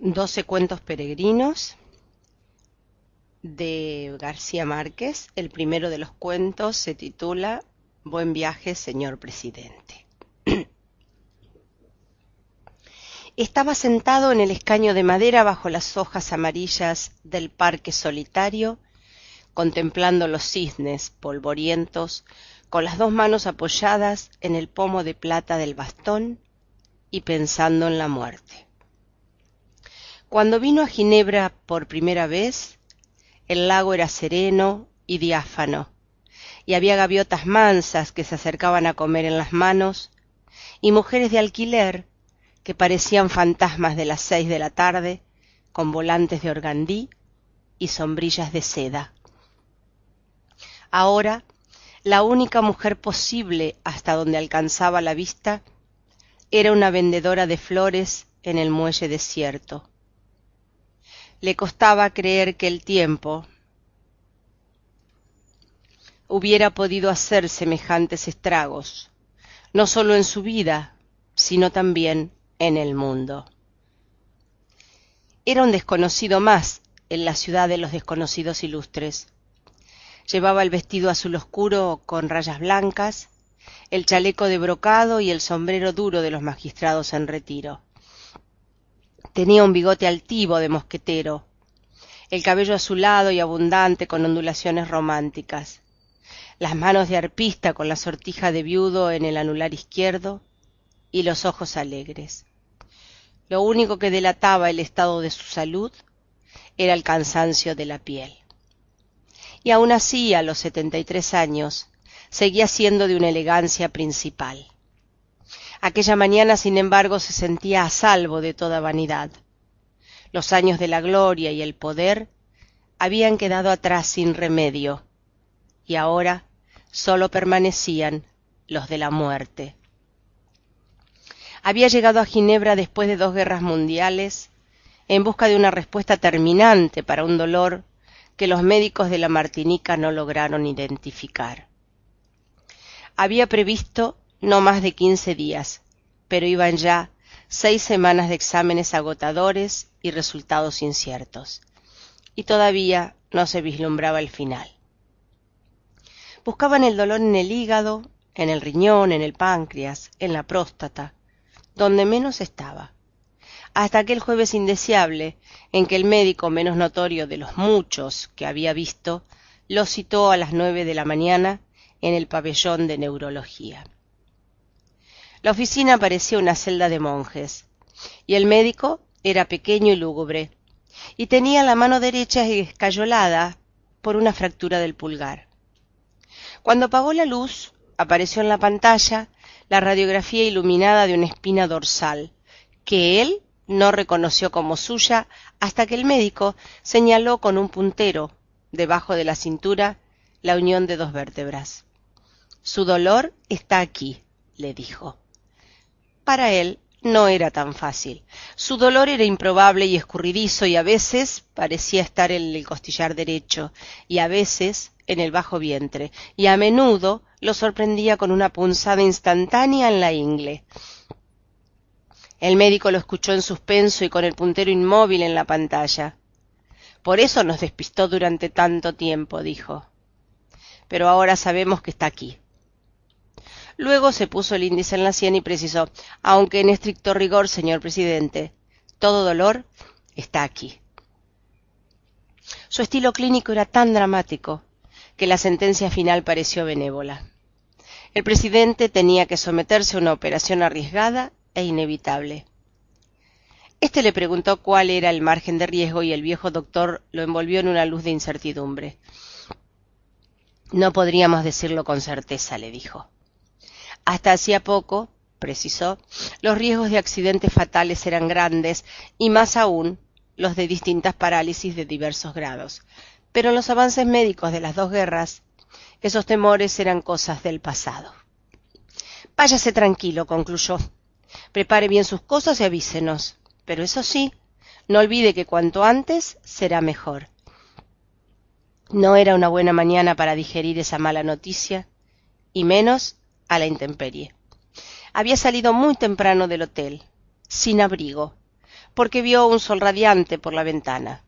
12 cuentos peregrinos de García Márquez. El primero de los cuentos se titula Buen viaje, señor presidente. Estaba sentado en el escaño de madera bajo las hojas amarillas del parque solitario, contemplando los cisnes polvorientos, con las dos manos apoyadas en el pomo de plata del bastón y pensando en la muerte. Cuando vino a Ginebra por primera vez, el lago era sereno y diáfano, y había gaviotas mansas que se acercaban a comer en las manos, y mujeres de alquiler que parecían fantasmas de las 6 de la tarde, con volantes de organdí y sombrillas de seda. Ahora, la única mujer posible hasta donde alcanzaba la vista era una vendedora de flores en el muelle desierto. Le costaba creer que el tiempo hubiera podido hacer semejantes estragos, no solo en su vida, sino también en el mundo. Era un desconocido más en la ciudad de los desconocidos ilustres. Llevaba el vestido azul oscuro con rayas blancas, el chaleco de brocado y el sombrero duro de los magistrados en retiro. Tenía un bigote altivo de mosquetero, el cabello azulado y abundante con ondulaciones románticas, las manos de arpista con la sortija de viudo en el anular izquierdo y los ojos alegres. Lo único que delataba el estado de su salud era el cansancio de la piel. Y aun así, a los 73 años, seguía siendo de una elegancia principal. Aquella mañana, sin embargo, se sentía a salvo de toda vanidad. Los años de la gloria y el poder habían quedado atrás sin remedio, y ahora solo permanecían los de la muerte. Había llegado a Ginebra después de 2 guerras mundiales, en busca de una respuesta terminante para un dolor que los médicos de la Martinica no lograron identificar. Había previsto no más de 15 días, pero iban ya 6 semanas de exámenes agotadores y resultados inciertos, y todavía no se vislumbraba el final. Buscaban el dolor en el hígado, en el riñón, en el páncreas, en la próstata, donde menos estaba, hasta aquel jueves indeseable en que el médico menos notorio de los muchos que había visto lo citó a las 9 de la mañana en el pabellón de neurología. La oficina parecía una celda de monjes, y el médico era pequeño y lúgubre, y tenía la mano derecha escayolada por una fractura del pulgar. Cuando apagó la luz, apareció en la pantalla la radiografía iluminada de una espina dorsal, que él no reconoció como suya hasta que el médico señaló con un puntero, debajo de la cintura, la unión de 2 vértebras. «Su dolor está aquí», le dijo. Para él no era tan fácil. Su dolor era improbable y escurridizo, y a veces parecía estar en el costillar derecho, y a veces en el bajo vientre, y a menudo lo sorprendía con una punzada instantánea en la ingle. El médico lo escuchó en suspenso y con el puntero inmóvil en la pantalla. «Por eso nos despistó durante tanto tiempo», dijo. «Pero ahora sabemos que está aquí». Luego se puso el índice en la sien y precisó: «Aunque en estricto rigor, señor presidente, todo dolor está aquí». Su estilo clínico era tan dramático que la sentencia final pareció benévola. El presidente tenía que someterse a una operación arriesgada e inevitable. Este le preguntó cuál era el margen de riesgo y el viejo doctor lo envolvió en una luz de incertidumbre. «No podríamos decirlo con certeza», le dijo. «Hasta hacía poco», precisó, «los riesgos de accidentes fatales eran grandes, y más aún los de distintas parálisis de diversos grados. Pero en los avances médicos de las 2 guerras, esos temores eran cosas del pasado». «Váyase tranquilo», concluyó. «Prepare bien sus cosas y avísenos. Pero eso sí, no olvide que cuanto antes será mejor». No era una buena mañana para digerir esa mala noticia, y menos a la intemperie. Había salido muy temprano del hotel, sin abrigo, porque vio un sol radiante por la ventana,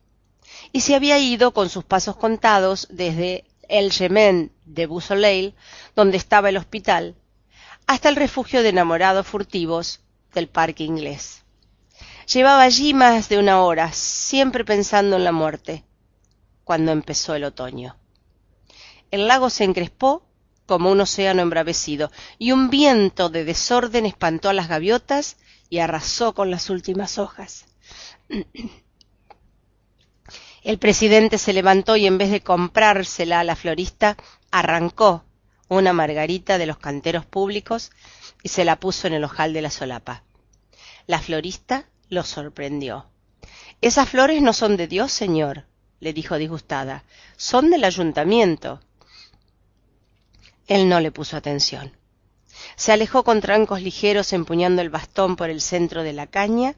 y se había ido con sus pasos contados desde el Chemin de Beausoleil, donde estaba el hospital, hasta el refugio de enamorados furtivos del Parque Inglés. Llevaba allí más de una hora, siempre pensando en la muerte, cuando empezó el otoño. El lago se encrespó como un océano embravecido, y un viento de desorden espantó a las gaviotas y arrasó con las últimas hojas. El presidente se levantó y en vez de comprársela a la florista, arrancó una margarita de los canteros públicos y se la puso en el ojal de la solapa. La florista lo sorprendió. «Esas flores no son de Dios, señor», le dijo disgustada. «Son del ayuntamiento». Él no le puso atención. Se alejó con trancos ligeros empuñando el bastón por el centro de la caña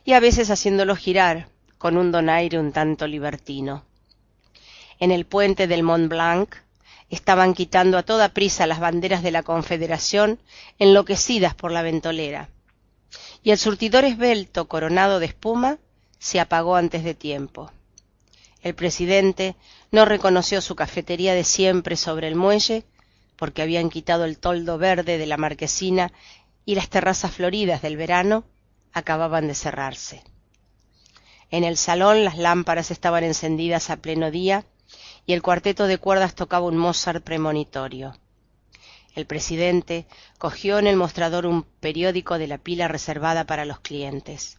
y a veces haciéndolo girar con un donaire un tanto libertino. En el puente del Mont Blanc estaban quitando a toda prisa las banderas de la Confederación enloquecidas por la ventolera, y el surtidor esbelto coronado de espuma se apagó antes de tiempo. El presidente no reconoció su cafetería de siempre sobre el muelle porque habían quitado el toldo verde de la marquesina y las terrazas floridas del verano acababan de cerrarse. En el salón las lámparas estaban encendidas a pleno día y el cuarteto de cuerdas tocaba un Mozart premonitorio. El presidente cogió en el mostrador un periódico de la pila reservada para los clientes.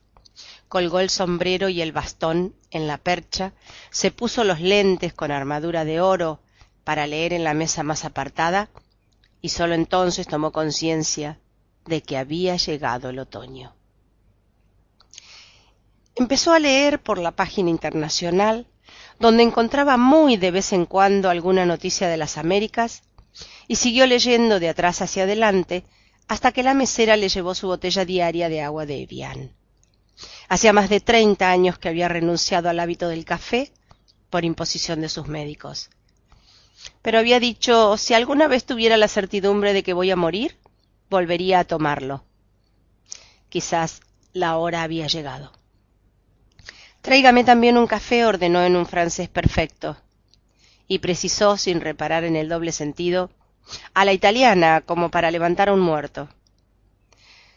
Colgó el sombrero y el bastón en la percha, se puso los lentes con armadura de oro para leer en la mesa más apartada y sólo entonces tomó conciencia de que había llegado el otoño. Empezó a leer por la página internacional, donde encontraba muy de vez en cuando alguna noticia de las Américas, y siguió leyendo de atrás hacia adelante hasta que la mesera le llevó su botella diaria de agua de Evian. Hacía más de 30 años que había renunciado al hábito del café por imposición de sus médicos. Pero había dicho, si alguna vez tuviera la certidumbre de que voy a morir, volvería a tomarlo. Quizás la hora había llegado. «Tráigame también un café», ordenó en un francés perfecto, y precisó, sin reparar en el doble sentido, «a la italiana, como para levantar a un muerto».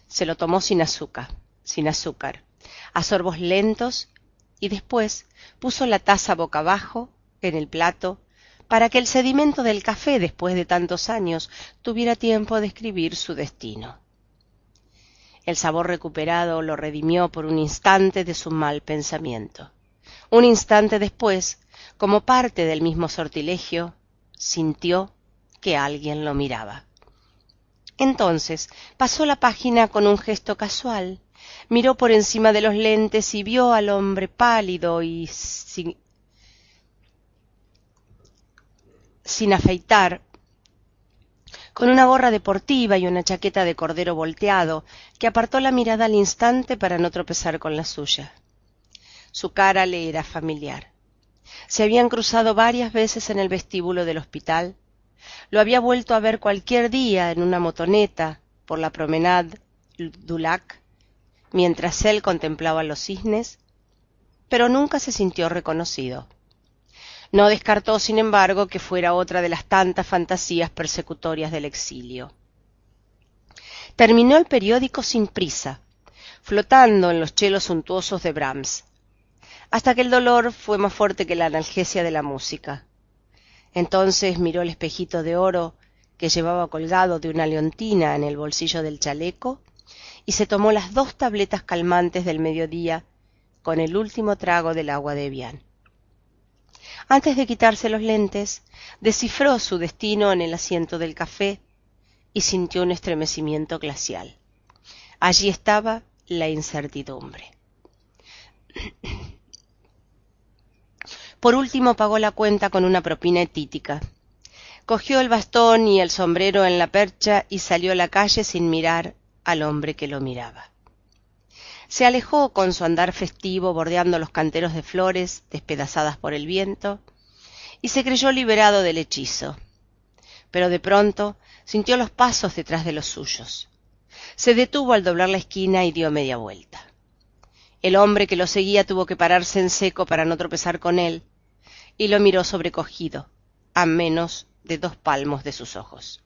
Se lo tomó sin azúcar, a sorbos lentos, y después puso la taza boca abajo en el plato para que el sedimento del café, después de tantos años, tuviera tiempo de escribir su destino. El sabor recuperado lo redimió por un instante de su mal pensamiento. Un instante después, como parte del mismo sortilegio, sintió que alguien lo miraba. Entonces pasó la página con un gesto casual, miró por encima de los lentes y vio al hombre pálido y sin afeitar, con una gorra deportiva y una chaqueta de cordero volteado, que apartó la mirada al instante para no tropezar con la suya. Su cara le era familiar. Se habían cruzado varias veces en el vestíbulo del hospital. Lo había vuelto a ver cualquier día en una motoneta por la Promenade du Lac, mientras él contemplaba los cisnes, pero nunca se sintió reconocido. No descartó, sin embargo, que fuera otra de las tantas fantasías persecutorias del exilio. Terminó el periódico sin prisa, flotando en los chelos suntuosos de Brahms, hasta que el dolor fue más fuerte que la analgesia de la música. Entonces miró el espejito de oro que llevaba colgado de una leontina en el bolsillo del chaleco y se tomó las 2 tabletas calmantes del mediodía con el último trago del agua de Evian. Antes de quitarse los lentes, descifró su destino en el asiento del café y sintió un estremecimiento glacial. Allí estaba la incertidumbre. Por último pagó la cuenta con una propina etítica. Cogió el bastón y el sombrero en la percha y salió a la calle sin mirar al hombre que lo miraba. Se alejó con su andar festivo bordeando los canteros de flores despedazadas por el viento y se creyó liberado del hechizo. Pero de pronto sintió los pasos detrás de los suyos. Se detuvo al doblar la esquina y dio media vuelta. El hombre que lo seguía tuvo que pararse en seco para no tropezar con él, y lo miró sobrecogido, a menos de 2 palmos de sus ojos.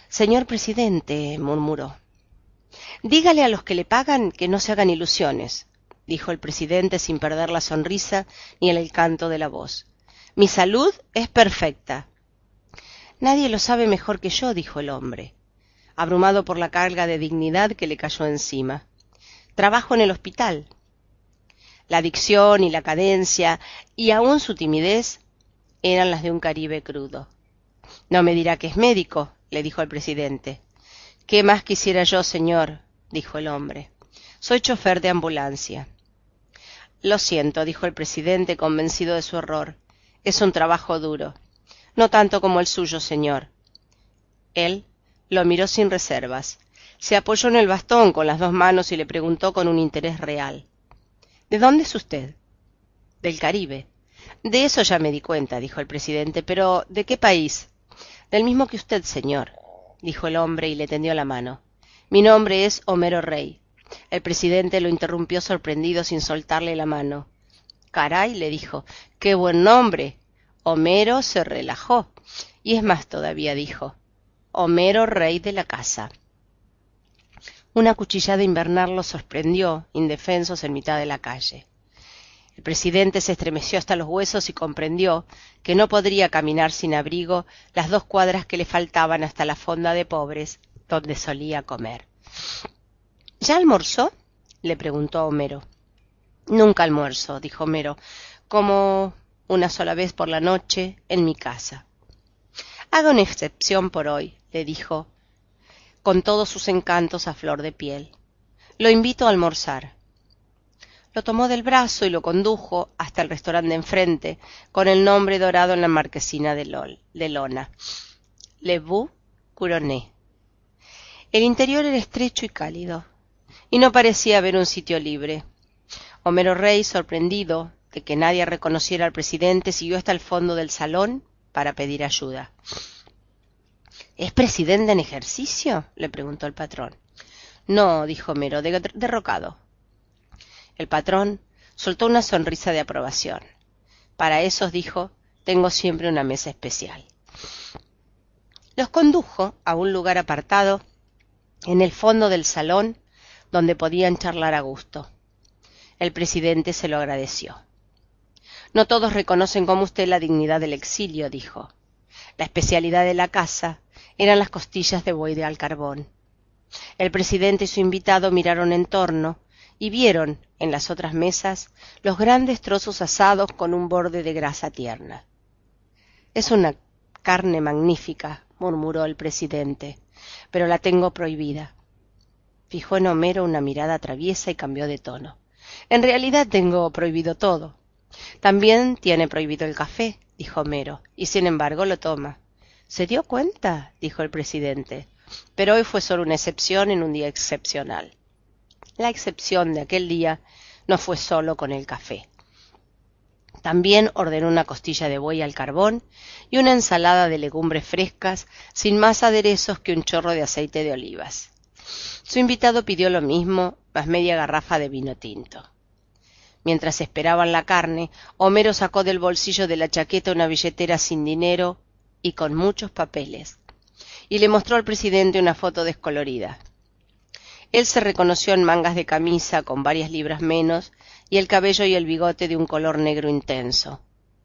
«Señor presidente», murmuró. «Dígale a los que le pagan que no se hagan ilusiones», dijo el presidente sin perder la sonrisa ni el encanto de la voz. «Mi salud es perfecta». «Nadie lo sabe mejor que yo», dijo el hombre, abrumado por la carga de dignidad que le cayó encima. «Trabajo en el hospital». La dicción y la cadencia, y aún su timidez, eran las de un Caribe crudo. «No me dirá que es médico», le dijo el presidente. «¿Qué más quisiera yo, señor?», dijo el hombre. «Soy chofer de ambulancia». «Lo siento», dijo el presidente, convencido de su error. «Es un trabajo duro. No tanto como el suyo, señor». Él lo miró sin reservas. Se apoyó en el bastón con las 2 manos y le preguntó con un interés real. «¿De dónde es usted?» «Del Caribe». «De eso ya me di cuenta», dijo el presidente. «Pero, ¿de qué país?» «Del mismo que usted, señor», dijo el hombre y le tendió la mano. «Mi nombre es Homero Rey». El presidente lo interrumpió sorprendido sin soltarle la mano. «Caray», le dijo, «qué buen nombre». Homero se relajó. «Y es más todavía», dijo. «Homero Rey de la casa». Una cuchillada invernal los sorprendió, indefensos en mitad de la calle. El presidente se estremeció hasta los huesos y comprendió que no podría caminar sin abrigo las 2 cuadras que le faltaban hasta la fonda de pobres donde solía comer. «¿Ya almorzó?», le preguntó Homero. «Nunca almuerzo», dijo Homero, «como una sola vez por la noche en mi casa». «Haga una excepción por hoy», le dijo, con todos sus encantos a flor de piel. «Lo invito a almorzar». Lo tomó del brazo y lo condujo hasta el restaurante de enfrente, con el nombre dorado en la marquesina de lona: Le Bou Couronné. El interior era estrecho y cálido, y no parecía haber un sitio libre. Homero Rey, sorprendido de que nadie reconociera al presidente, siguió hasta el fondo del salón para pedir ayuda. «¿Es presidente en ejercicio?», le preguntó el patrón. «No», dijo Homero, «derrocado». El patrón soltó una sonrisa de aprobación. «Para esos», dijo, «tengo siempre una mesa especial». Los condujo a un lugar apartado en el fondo del salón donde podían charlar a gusto. El presidente se lo agradeció. «No todos reconocen como usted la dignidad del exilio», dijo. La especialidad de la casa eran las costillas de buey al carbón. El presidente y su invitado miraron en torno y vieron en las otras mesas los grandes trozos asados con un borde de grasa tierna. «Es una carne magnífica», murmuró el presidente, «pero la tengo prohibida». Fijó en Homero una mirada traviesa y cambió de tono. «En realidad tengo prohibido todo». «También tiene prohibido el café», dijo Homero, «y sin embargo lo toma». «¿Se dio cuenta?», dijo el presidente. «Pero hoy fue solo una excepción en un día excepcional». La excepción de aquel día no fue solo con el café. También ordenó una costilla de buey al carbón y una ensalada de legumbres frescas sin más aderezos que un chorro de aceite de olivas. Su invitado pidió lo mismo, más media garrafa de vino tinto. Mientras esperaban la carne, Homero sacó del bolsillo de la chaqueta una billetera sin dinero y con muchos papeles, y le mostró al presidente una foto descolorida. Él se reconoció en mangas de camisa con varias libras menos y el cabello y el bigote de un color negro intenso,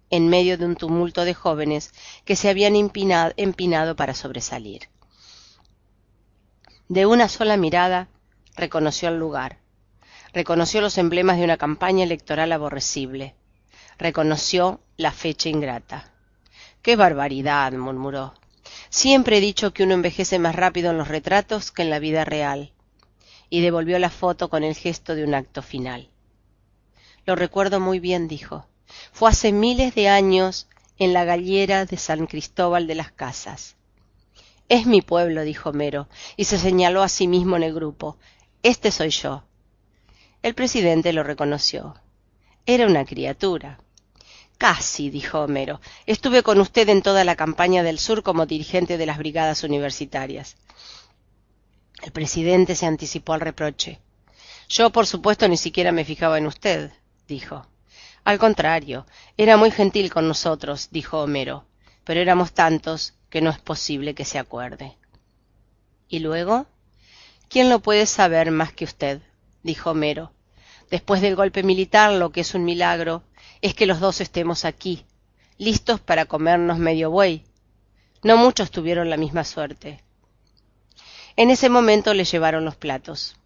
en medio de un tumulto de jóvenes que se habían empinado para sobresalir. De una sola mirada reconoció el lugar, reconoció los emblemas de una campaña electoral aborrecible, reconoció la fecha ingrata. «¡Qué barbaridad!», murmuró. «Siempre he dicho que uno envejece más rápido en los retratos que en la vida real». Y devolvió la foto con el gesto de un acto final. «Lo recuerdo muy bien», dijo. «Fue hace miles de años en la gallera de San Cristóbal de las Casas». «Es mi pueblo», dijo Homero, y se señaló a sí mismo en el grupo. «Este soy yo». El presidente lo reconoció. Era una criatura. «Casi», dijo Homero. «Estuve con usted en toda la campaña del sur como dirigente de las brigadas universitarias». El presidente se anticipó al reproche. Yo, por supuesto, ni siquiera me fijaba en usted, dijo. Al contrario, era muy gentil con nosotros, dijo Homero, pero éramos tantos que no es posible que se acuerde. ¿Y luego? ¿Quién lo puede saber más que usted?, dijo Homero. Después del golpe militar, lo que es un milagro es que los dos estemos aquí, listos para comernos medio buey. No muchos tuvieron la misma suerte. En ese momento le llevaron los platos.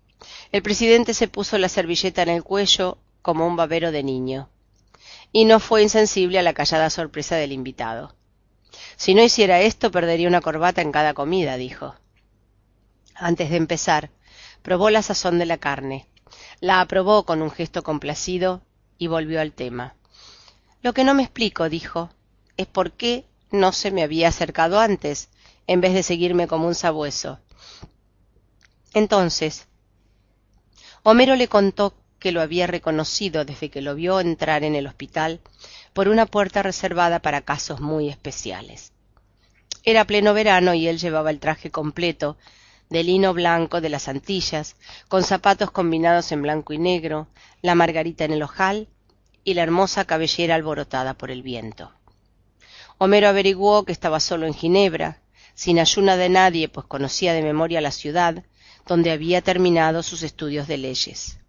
El presidente se puso la servilleta en el cuello como un babero de niño, y no fue insensible a la callada sorpresa del invitado. Si no hiciera esto, perdería una corbata en cada comida, dijo. Antes de empezar, probó la sazón de la carne, la aprobó con un gesto complacido y volvió al tema. Lo que no me explico, dijo, es por qué no se me había acercado antes, en vez de seguirme como un sabueso. Entonces, Homero le contó que lo había reconocido desde que lo vio entrar en el hospital por una puerta reservada para casos muy especiales. Era pleno verano y él llevaba el traje completo de lino blanco de las Antillas, con zapatos combinados en blanco y negro, la margarita en el ojal y la hermosa cabellera alborotada por el viento. Homero averiguó que estaba solo en Ginebra, sin ayuda de nadie, pues conocía de memoria la ciudad donde había terminado sus estudios de leyes.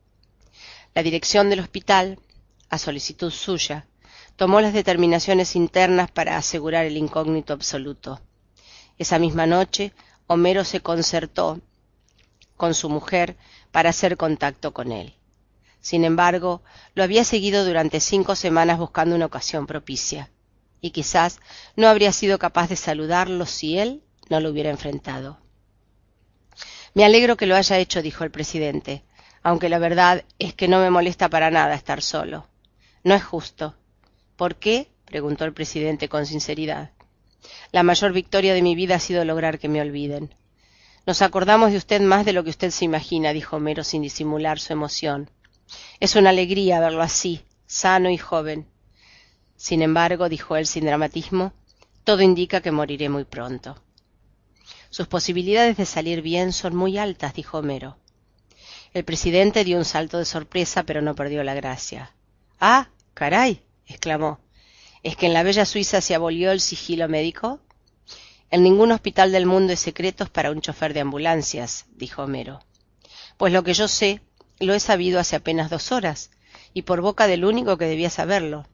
La dirección del hospital, a solicitud suya, tomó las determinaciones internas para asegurar el incógnito absoluto. Esa misma noche, Homero se concertó con su mujer para hacer contacto con él. Sin embargo, lo había seguido durante 5 semanas buscando una ocasión propicia, y quizás no habría sido capaz de saludarlo si él no lo hubiera enfrentado. Me alegro que lo haya hecho, dijo el presidente, aunque la verdad es que no me molesta para nada estar solo. No es justo. ¿Por qué?, preguntó el presidente con sinceridad. La mayor victoria de mi vida ha sido lograr que me olviden. Nos acordamos de usted más de lo que usted se imagina, dijo Homero sin disimular su emoción. Es una alegría verlo así, sano y joven. Sin embargo, dijo él sin dramatismo, todo indica que moriré muy pronto. Sus posibilidades de salir bien son muy altas, dijo Homero. El presidente dio un salto de sorpresa, pero no perdió la gracia. ¡Ah, caray!, exclamó. ¿Es que en la bella Suiza se abolió el sigilo médico? En ningún hospital del mundo hay secretos para un chofer de ambulancias, dijo Homero. Pues lo que yo sé, lo he sabido hace apenas 2 horas, y por boca del único que debía saberlo.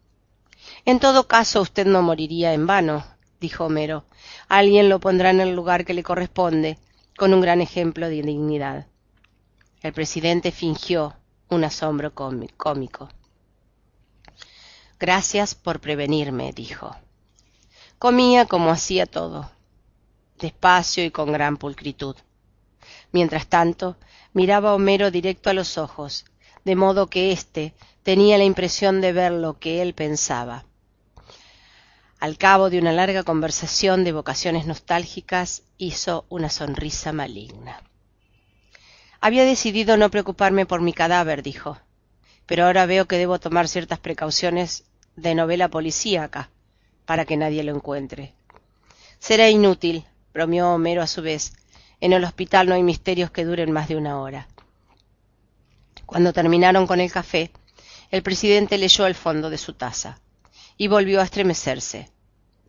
En todo caso, usted no moriría en vano, dijo Homero. Alguien lo pondrá en el lugar que le corresponde, con un gran ejemplo de dignidad. El presidente fingió un asombro cómico. Gracias por prevenirme, dijo. Comía como hacía todo, despacio y con gran pulcritud. Mientras tanto, miraba a Homero directo a los ojos, de modo que éste tenía la impresión de ver lo que él pensaba. Al cabo de una larga conversación de evocaciones nostálgicas, hizo una sonrisa maligna. Había decidido no preocuparme por mi cadáver, dijo, pero ahora veo que debo tomar ciertas precauciones de novela policíaca para que nadie lo encuentre. Será inútil, bromeó Homero a su vez. En el hospital no hay misterios que duren más de 1 hora. Cuando terminaron con el café, el presidente leyó el fondo de su taza y volvió a estremecerse.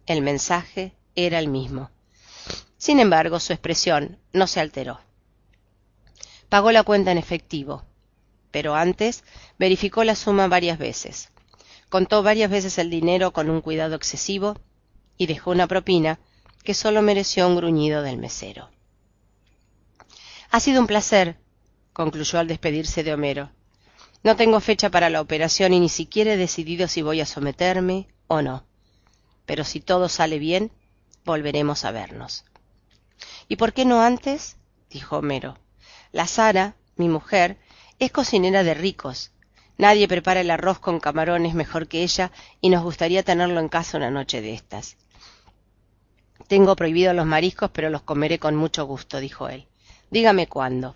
El mensaje era el mismo. Sin embargo, su expresión no se alteró. Pagó la cuenta en efectivo, pero antes verificó la suma varias veces. Contó varias veces el dinero con un cuidado excesivo y dejó una propina que solo mereció un gruñido del mesero. Ha sido un placer, concluyó al despedirse de Homero. No tengo fecha para la operación y ni siquiera he decidido si voy a someterme o no. Pero si todo sale bien, volveremos a vernos. ¿Y por qué no antes?, dijo Homero. La Sara, mi mujer, es cocinera de ricos. Nadie prepara el arroz con camarones mejor que ella y nos gustaría tenerlo en casa una noche de estas. Tengo prohibidos los mariscos, pero los comeré con mucho gusto, dijo él. Dígame cuándo.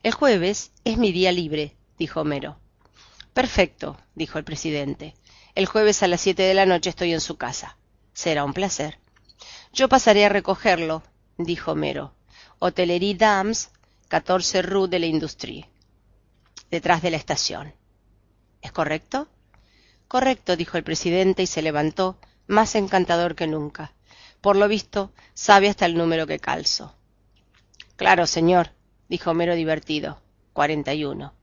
El jueves es mi día libre, dijo Homero. Perfecto, dijo el presidente. El jueves a las 7 de la noche estoy en su casa. Será un placer. Yo pasaré a recogerlo, dijo Homero. Hotelería Dames, 14 Rue de l'Industrie. detrás de la estación. ¿Es correcto? Correcto, dijo el presidente y se levantó, más encantador que nunca. Por lo visto, sabe hasta el número que calzo. Claro, señor, dijo Homero divertido. 41.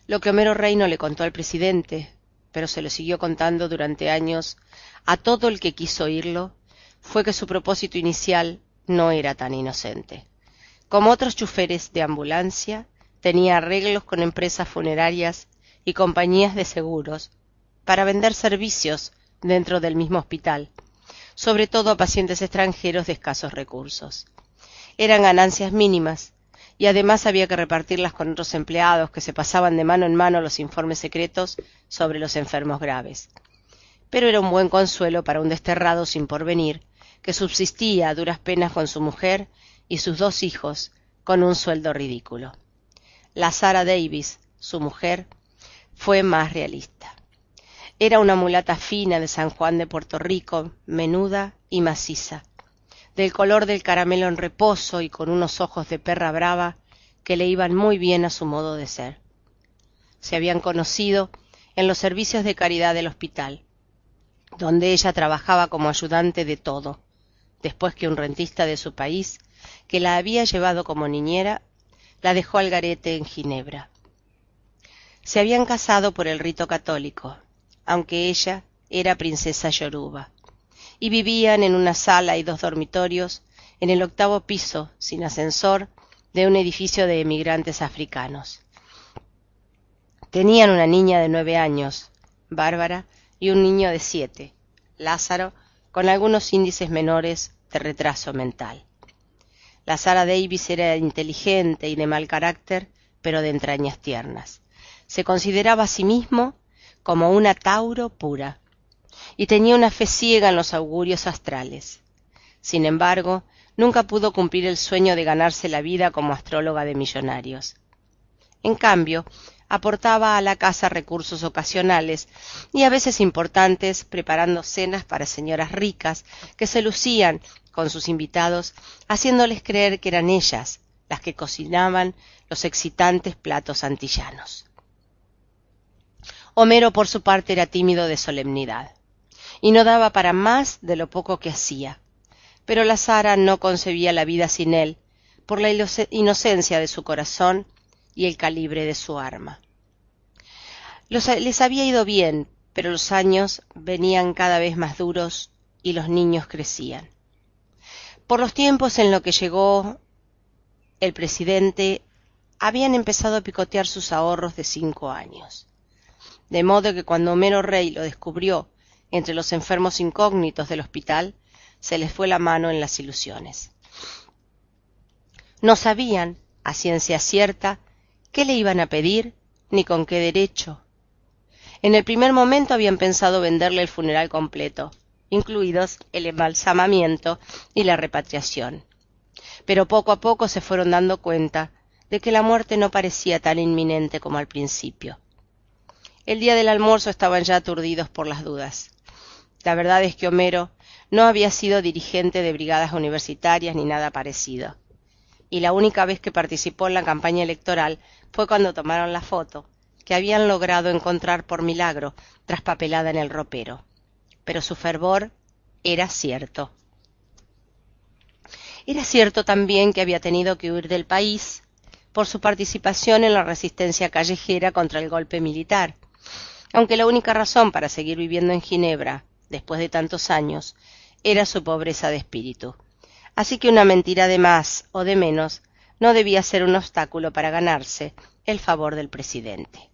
Lo que Homero Rey no le contó al presidente, pero se lo siguió contando durante años a todo el que quiso oírlo, fue que su propósito inicial no era tan inocente. Como otros choferes de ambulancia, tenía arreglos con empresas funerarias y compañías de seguros para vender servicios dentro del mismo hospital, sobre todo a pacientes extranjeros de escasos recursos. Eran ganancias mínimas y además había que repartirlas con otros empleados que se pasaban de mano en mano los informes secretos sobre los enfermos graves. Pero era un buen consuelo para un desterrado sin porvenir que subsistía a duras penas con su mujer y sus 2 hijos con un sueldo ridículo. La Sarah Davis, su mujer, fue más realista. Era una mulata fina de San Juan de Puerto Rico, menuda y maciza, del color del caramelo en reposo y con unos ojos de perra brava que le iban muy bien a su modo de ser. Se habían conocido en los servicios de caridad del hospital, donde ella trabajaba como ayudante de todo, después que un rentista de su país, que la había llevado como niñera, la dejó al garete en Ginebra. Se habían casado por el rito católico, aunque ella era princesa yoruba, y vivían en una sala y 2 dormitorios en el 8º piso, sin ascensor, de un edificio de emigrantes africanos. Tenían una niña de 9 años, Bárbara, y un niño de 7, Lázaro, con algunos índices menores de retraso mental. La Sarah Davis era inteligente y de mal carácter, pero de entrañas tiernas. Se consideraba a sí mismo como una Tauro pura, y tenía una fe ciega en los augurios astrales. Sin embargo, nunca pudo cumplir el sueño de ganarse la vida como astróloga de millonarios. En cambio, aportaba a la casa recursos ocasionales y a veces importantes, preparando cenas para señoras ricas que se lucían con sus invitados, haciéndoles creer que eran ellas las que cocinaban los excitantes platos antillanos. Homero, por su parte, era tímido de solemnidad y no daba para más de lo poco que hacía, pero la Sarah no concebía la vida sin él por la inocencia de su corazón y el calibre de su arma. Les había ido bien, pero los años venían cada vez más duros y los niños crecían. Por los tiempos en los que llegó el presidente, habían empezado a picotear sus ahorros de 5 años. De modo que cuando Homero Rey lo descubrió entre los enfermos incógnitos del hospital, se les fue la mano en las ilusiones. No sabían, a ciencia cierta, qué le iban a pedir ni con qué derecho. En el primer momento habían pensado venderle el funeral completo, incluidos el embalsamamiento y la repatriación. Pero poco a poco se fueron dando cuenta de que la muerte no parecía tan inminente como al principio. El día del almuerzo estaban ya aturdidos por las dudas. La verdad es que Homero no había sido dirigente de brigadas universitarias ni nada parecido, y la única vez que participó en la campaña electoral fue cuando tomaron la foto, que habían logrado encontrar por milagro traspapelada en el ropero. Pero su fervor era cierto. Era cierto también que había tenido que huir del país por su participación en la resistencia callejera contra el golpe militar, aunque la única razón para seguir viviendo en Ginebra, después de tantos años, era su pobreza de espíritu. Así que una mentira de más o de menos no debía ser un obstáculo para ganarse el favor del presidente.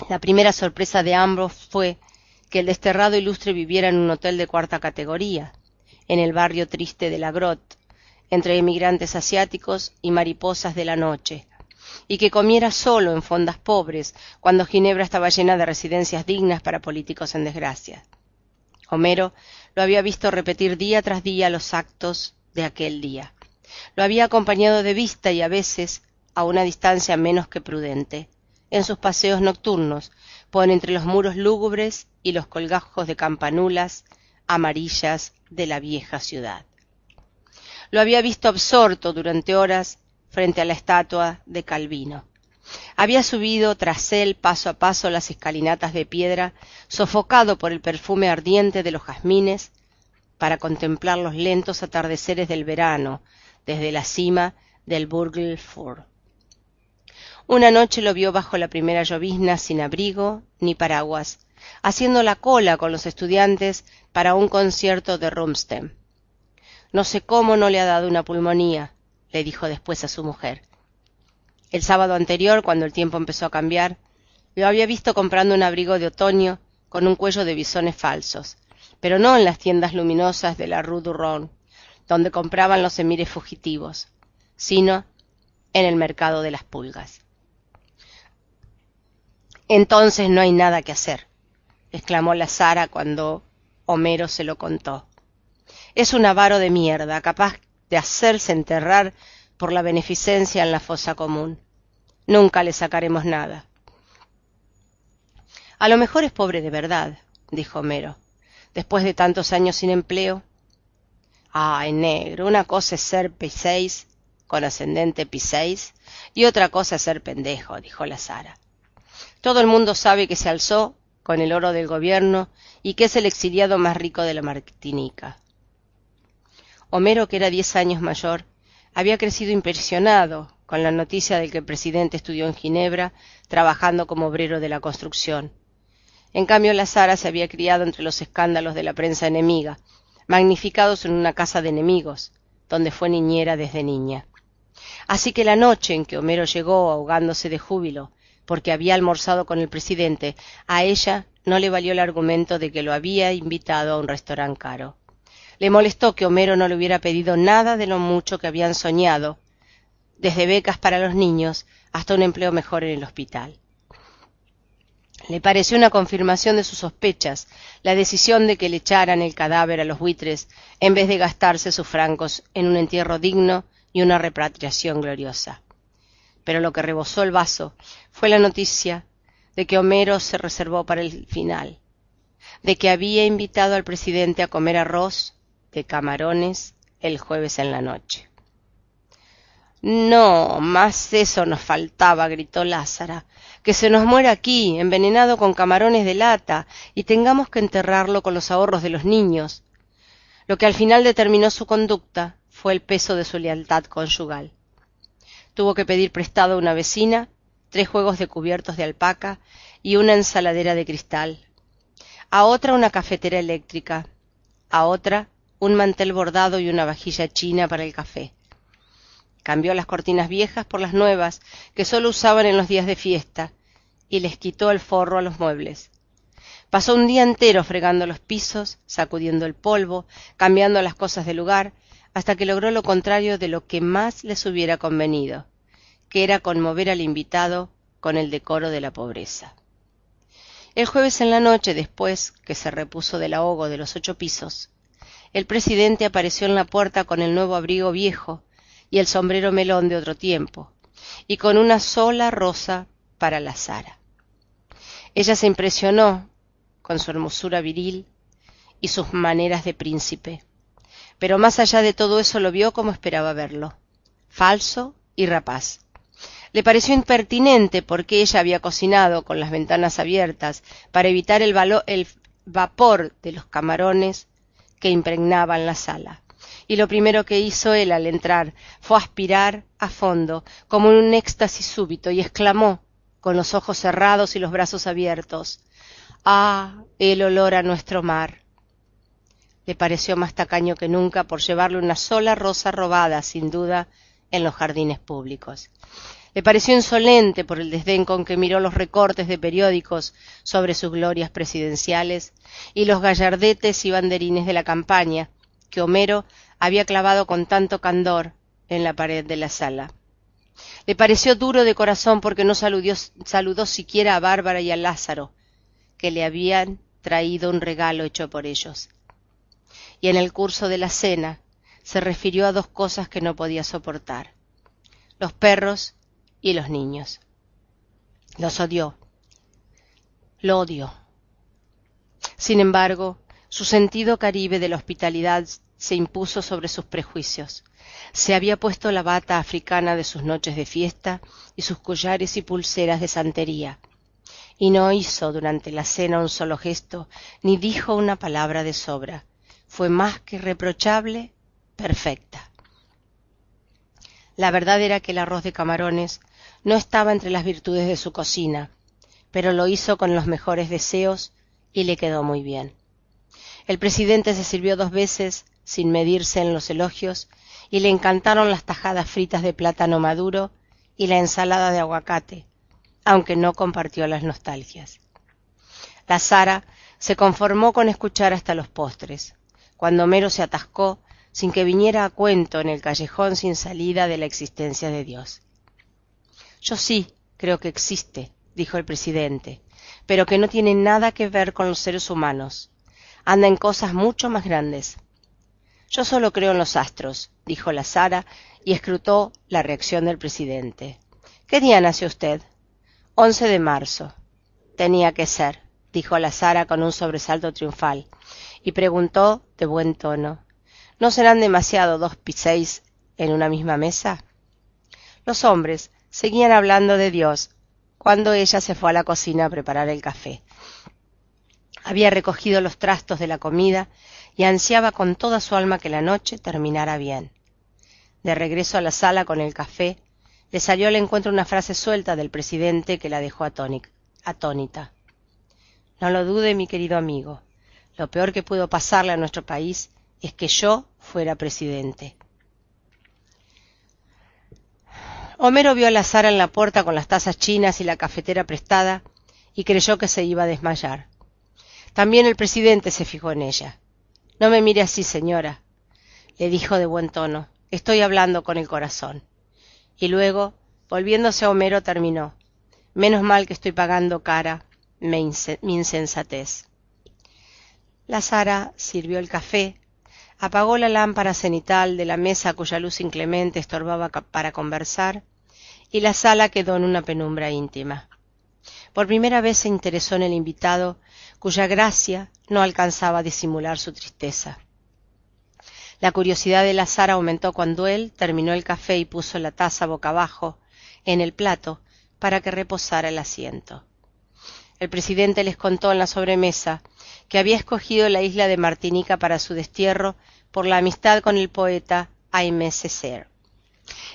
La primera sorpresa de ambos fue que el desterrado ilustre viviera en un hotel de 4ª categoría, en el barrio triste de la Grotte, entre emigrantes asiáticos y mariposas de la noche, y que comiera solo en fondas pobres, cuando Ginebra estaba llena de residencias dignas para políticos en desgracia. Homero lo había visto repetir día tras día los actos de aquel día. Lo había acompañado de vista y a veces a una distancia menos que prudente, en sus paseos nocturnos, por entre los muros lúgubres y los colgajos de campanulas amarillas de la vieja ciudad. Lo había visto absorto durante horas frente a la estatua de Calvino, Había subido tras él paso a paso las escalinatas de piedra, sofocado por el perfume ardiente de los jazmines, para contemplar los lentos atardeceres del verano desde la cima del Burgfjord. Una noche lo vio bajo la primera llovizna sin abrigo ni paraguas, haciendo la cola con los estudiantes para un concierto de Rundstedt. «No sé cómo no le ha dado una pulmonía», le dijo después a su mujer. El sábado anterior, cuando el tiempo empezó a cambiar, lo había visto comprando un abrigo de otoño con un cuello de bisones falsos, pero no en las tiendas luminosas de la Rue du Rhône, donde compraban los emires fugitivos, sino en el mercado de las pulgas. «Entonces no hay nada que hacer», exclamó la Sara cuando Homero se lo contó. «Es un avaro de mierda, capaz de hacerse enterrar por la beneficencia en la fosa común. Nunca le sacaremos nada». «A lo mejor es pobre de verdad», dijo Homero, «después de tantos años sin empleo». «Ay, negro, una cosa es ser P6, con ascendente P6, y otra cosa es ser pendejo», dijo la Sara. «Todo el mundo sabe que se alzó con el oro del gobierno y que es el exiliado más rico de la Martinica». Homero, que era 10 años mayor, había crecido impresionado con la noticia de que el presidente estudió en Ginebra, trabajando como obrero de la construcción. En cambio, la Sara se había criado entre los escándalos de la prensa enemiga, magnificados en una casa de enemigos, donde fue niñera desde niña. Así que la noche en que Homero llegó ahogándose de júbilo porque había almorzado con el presidente, a ella no le valió el argumento de que lo había invitado a un restaurante caro. Le molestó que Homero no le hubiera pedido nada de lo mucho que habían soñado, desde becas para los niños hasta un empleo mejor en el hospital. Le pareció una confirmación de sus sospechas la decisión de que le echaran el cadáver a los buitres en vez de gastarse sus francos en un entierro digno y una repatriación gloriosa. Pero lo que rebosó el vaso fue la noticia de que Homero se reservó para el final, de que había invitado al presidente a comer arroz de camarones el jueves en la noche. «No, más eso nos faltaba», gritó Lázara, «que se nos muera aquí, envenenado con camarones de lata, y tengamos que enterrarlo con los ahorros de los niños». Lo que al final determinó su conducta fue el peso de su lealtad conyugal. Tuvo que pedir prestado a una vecina 3 juegos de cubiertos de alpaca y una ensaladera de cristal, a otra una cafetera eléctrica, a otra un mantel bordado y una vajilla china para el café. Cambió las cortinas viejas por las nuevas que solo usaban en los días de fiesta y les quitó el forro a los muebles. Pasó un día entero fregando los pisos, sacudiendo el polvo, cambiando las cosas de lugar, hasta que logró lo contrario de lo que más les hubiera convenido, que era conmover al invitado con el decoro de la pobreza. El jueves en la noche, después que se repuso del ahogo de los 8 pisos, el presidente apareció en la puerta con el nuevo abrigo viejo y el sombrero melón de otro tiempo, y con una sola rosa para la Sara. Ella se impresionó con su hermosura viril y sus maneras de príncipe, pero más allá de todo eso lo vio como esperaba verlo, falso y rapaz. Le pareció impertinente porque ella había cocinado con las ventanas abiertas para evitar el vapor de los camarones que impregnaban la sala. Y lo primero que hizo él al entrar fue aspirar a fondo, como en un éxtasis súbito, y exclamó, con los ojos cerrados y los brazos abiertos: «¡Ah, el olor a nuestro mar!». Le pareció más tacaño que nunca por llevarle una sola rosa robada, sin duda, en los jardines públicos. Le pareció insolente por el desdén con que miró los recortes de periódicos sobre sus glorias presidenciales y los gallardetes y banderines de la campaña que Homero había clavado con tanto candor en la pared de la sala. Le pareció duro de corazón porque no saludó siquiera a Bárbara y a Lázaro, que le habían traído un regalo hecho por ellos. Y en el curso de la cena se refirió a 2 cosas que no podía soportar: los perros y los niños. Los odió. Lo odió. Sin embargo, su sentido caribe de la hospitalidad se impuso sobre sus prejuicios. Se había puesto la bata africana de sus noches de fiesta y sus collares y pulseras de santería, y no hizo durante la cena un solo gesto, ni dijo una palabra de sobra. Fue más que reprochable, perfecta. La verdad era que el arroz de camarones no estaba entre las virtudes de su cocina, pero lo hizo con los mejores deseos y le quedó muy bien. El presidente se sirvió 2 veces, sin medirse en los elogios, y le encantaron las tajadas fritas de plátano maduro y la ensalada de aguacate, aunque no compartió las nostalgias. La Sara se conformó con escuchar hasta los postres, cuando Homero se atascó, sin que viniera a cuento, en el callejón sin salida de la existencia de Dios. Yo sí creo que existe, dijo el presidente, pero que no tiene nada que ver con los seres humanos. Anda en cosas mucho más grandes. Yo solo creo en los astros, dijo la Sara, y escrutó la reacción del presidente. ¿Qué día nació usted? 11 de marzo. Tenía que ser, dijo la Sara con un sobresalto triunfal, y preguntó de buen tono, ¿no serán demasiado 2 pizzas en una misma mesa? Los hombres seguían hablando de Dios cuando ella se fue a la cocina a preparar el café. Había recogido los trastos de la comida y ansiaba con toda su alma que la noche terminara bien. De regreso a la sala con el café, le salió al encuentro una frase suelta del presidente que la dejó atónita. No lo dude, mi querido amigo, lo peor que pudo pasarle a nuestro país es que yo fuera presidente. Homero vio a la Sara en la puerta con las tazas chinas y la cafetera prestada y creyó que se iba a desmayar. También el presidente se fijó en ella. No me mire así, señora, le dijo de buen tono. Estoy hablando con el corazón. Y luego, volviéndose a Homero, terminó. Menos mal que estoy pagando cara mi insensatez. La Sara sirvió el café, apagó la lámpara cenital de la mesa cuya luz inclemente estorbaba para conversar, y la sala quedó en una penumbra íntima. Por primera vez se interesó en el invitado, cuya gracia no alcanzaba a disimular su tristeza. La curiosidad de la Sara aumentó cuando él terminó el café y puso la taza boca abajo en el plato para que reposara el asiento. El presidente les contó en la sobremesa que había escogido la isla de Martinica para su destierro por la amistad con el poeta Aimé Césaire,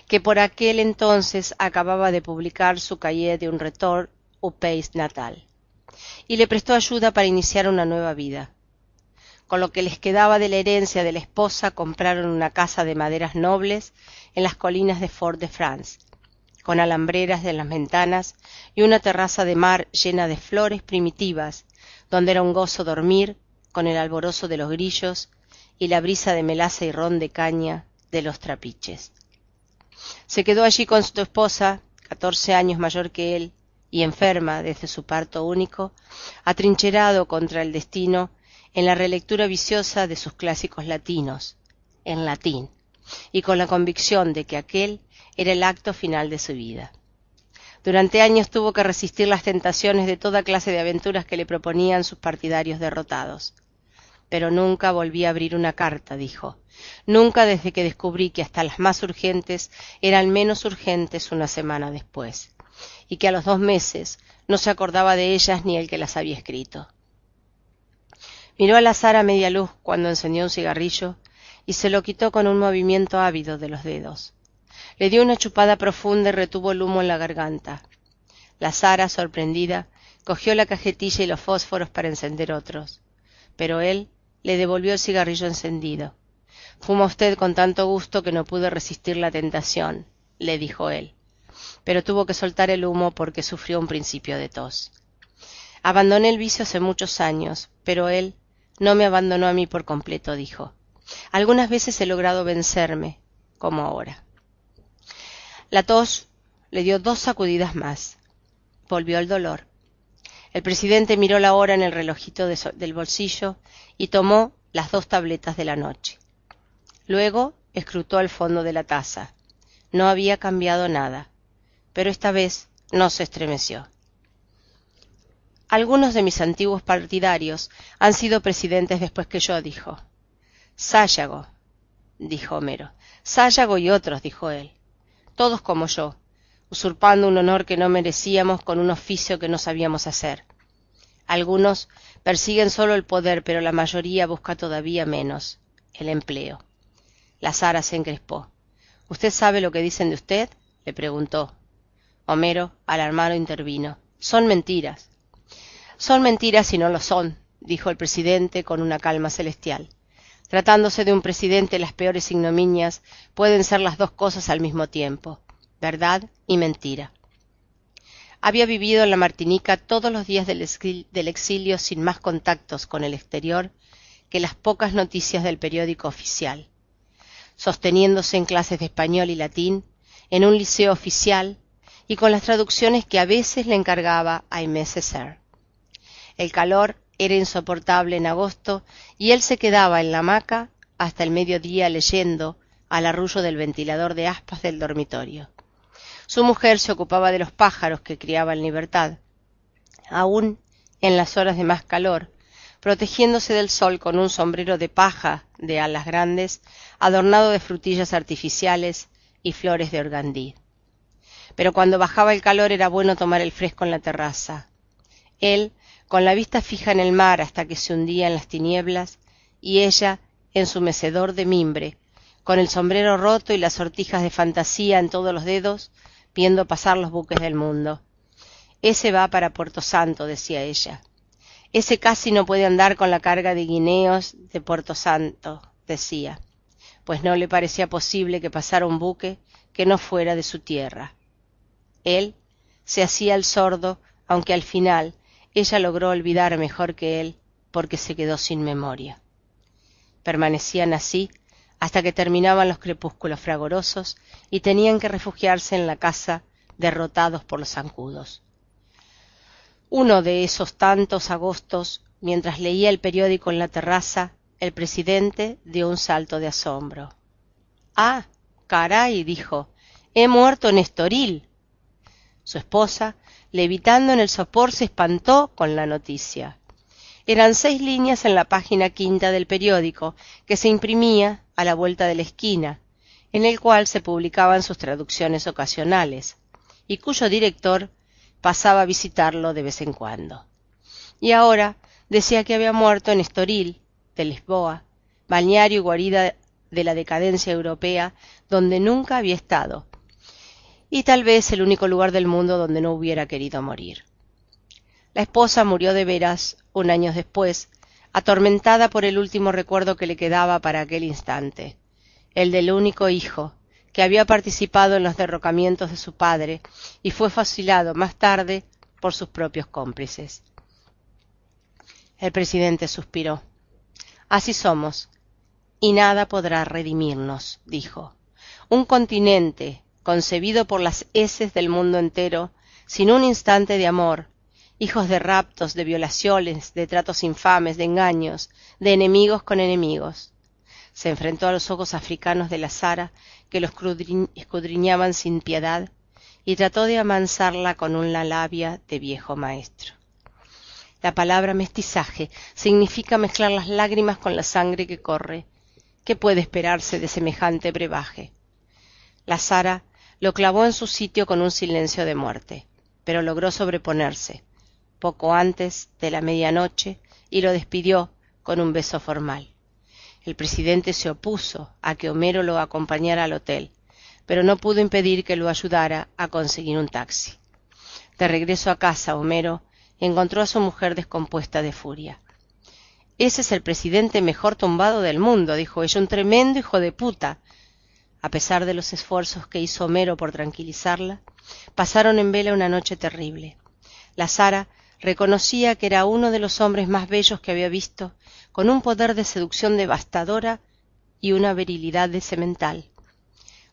que por aquel entonces acababa de publicar su Cahiers d'un retour au pays natal, y le prestó ayuda para iniciar una nueva vida. Con lo que les quedaba de la herencia de la esposa compraron una casa de maderas nobles en las colinas de Fort-de-France, con alambreras en las ventanas y una terraza de mar llena de flores primitivas, donde era un gozo dormir con el alborozo de los grillos y la brisa de melaza y ron de caña de los trapiches. Se quedó allí con su esposa, 14 años mayor que él, y enferma desde su parto único, atrincherado contra el destino en la relectura viciosa de sus clásicos latinos, en latín, y con la convicción de que aquel era el acto final de su vida. Durante años tuvo que resistir las tentaciones de toda clase de aventuras que le proponían sus partidarios derrotados. Pero nunca volví a abrir una carta, dijo, nunca desde que descubrí que hasta las más urgentes eran menos urgentes una semana después, y que a los 2 meses no se acordaba de ellas ni el que las había escrito. Miró a la Sara a media luz cuando encendió un cigarrillo y se lo quitó con un movimiento ávido de los dedos. Le dio una chupada profunda y retuvo el humo en la garganta. La Sara, sorprendida, cogió la cajetilla y los fósforos para encender otros, pero él le devolvió el cigarrillo encendido. «Fuma usted con tanto gusto que no pude resistir la tentación», le dijo él, pero tuvo que soltar el humo porque sufrió un principio de tos. «Abandoné el vicio hace muchos años, pero él no me abandonó a mí por completo», dijo. «Algunas veces he logrado vencerme, como ahora». La tos le dio 2 sacudidas más. Volvió el dolor. El presidente miró la hora en el relojito del bolsillo y tomó las 2 tabletas de la noche. Luego escrutó el fondo de la taza. No había cambiado nada, pero esta vez no se estremeció. «Algunos de mis antiguos partidarios han sido presidentes después que yo», dijo. «Sáyago, dijo Homero. Sáyago y otros, dijo él. Todos como yo, usurpando un honor que no merecíamos con un oficio que no sabíamos hacer. Algunos persiguen solo el poder, pero la mayoría busca todavía menos, el empleo. La Sara se encrespó. ¿Usted sabe lo que dicen de usted?, le preguntó. Homero, alarmado, intervino. Son mentiras. Son mentiras y no lo son, dijo el presidente con una calma celestial. Tratándose de un presidente, las peores ignominias pueden ser las dos cosas al mismo tiempo, verdad y mentira. Había vivido en la Martinica todos los días del exilio sin más contactos con el exterior que las pocas noticias del periódico oficial. Sosteniéndose en clases de español y latín, en un liceo oficial y con las traducciones que a veces le encargaba Aimé Césaire. El calor era insoportable en agosto y él se quedaba en la hamaca hasta el mediodía leyendo al arrullo del ventilador de aspas del dormitorio. Su mujer se ocupaba de los pájaros que criaba en libertad, aún en las horas de más calor, protegiéndose del sol con un sombrero de paja de alas grandes, adornado de frutillas artificiales y flores de organdí. Pero cuando bajaba el calor era bueno tomar el fresco en la terraza. Él, con la vista fija en el mar hasta que se hundía en las tinieblas, y ella en su mecedor de mimbre, con el sombrero roto y las sortijas de fantasía en todos los dedos, viendo pasar los buques del mundo. Ese va para Puerto Santo, decía ella. Ese casi no puede andar con la carga de guineos de Puerto Santo, decía, pues no le parecía posible que pasara un buque que no fuera de su tierra. Él se hacía el sordo, aunque al final ella logró olvidar mejor que él, porque se quedó sin memoria. Permanecían así hasta que terminaban los crepúsculos fragorosos y tenían que refugiarse en la casa, derrotados por los zancudos. Uno de esos tantos agostos, mientras leía el periódico en la terraza, el presidente dio un salto de asombro. «¡Ah, caray!», dijo, «he muerto en Estoril». Su esposa, levitando en el sopor, se espantó con la noticia. Eran 6 líneas en la página 5 del periódico, que se imprimía a la vuelta de la esquina, en el cual se publicaban sus traducciones ocasionales, y cuyo director pasaba a visitarlo de vez en cuando. Y ahora decía que había muerto en Estoril, de Lisboa, balneario y guarida de la decadencia europea, donde nunca había estado, y tal vez el único lugar del mundo donde no hubiera querido morir. La esposa murió de veras 1 año después, atormentada por el último recuerdo que le quedaba para aquel instante, el del único hijo, que había participado en los derrocamientos de su padre y fue fusilado más tarde por sus propios cómplices. El presidente suspiró. «Así somos, y nada podrá redimirnos», dijo. «Un continente, concebido por las heces del mundo entero, sin un instante de amor, hijos de raptos, de violaciones, de tratos infames, de engaños, de enemigos con enemigos». Se enfrentó a los ojos africanos de la Sara, que lo escudriñaban sin piedad, y trató de amansarla con una labia de viejo maestro. La palabra mestizaje significa mezclar las lágrimas con la sangre que corre. ¿Qué puede esperarse de semejante brebaje? La Sara lo clavó en su sitio con un silencio de muerte, pero logró sobreponerse, poco antes de la medianoche, y lo despidió con un beso formal. El presidente se opuso a que Homero lo acompañara al hotel, pero no pudo impedir que lo ayudara a conseguir un taxi. De regreso a casa, Homero encontró a su mujer descompuesta de furia. «Ese es el presidente mejor tumbado del mundo», dijo ella, «un tremendo hijo de puta». A pesar de los esfuerzos que hizo Homero por tranquilizarla, pasaron en vela una noche terrible. La Sara reconocía que era uno de los hombres más bellos que había visto, con un poder de seducción devastadora y una virilidad de cemental.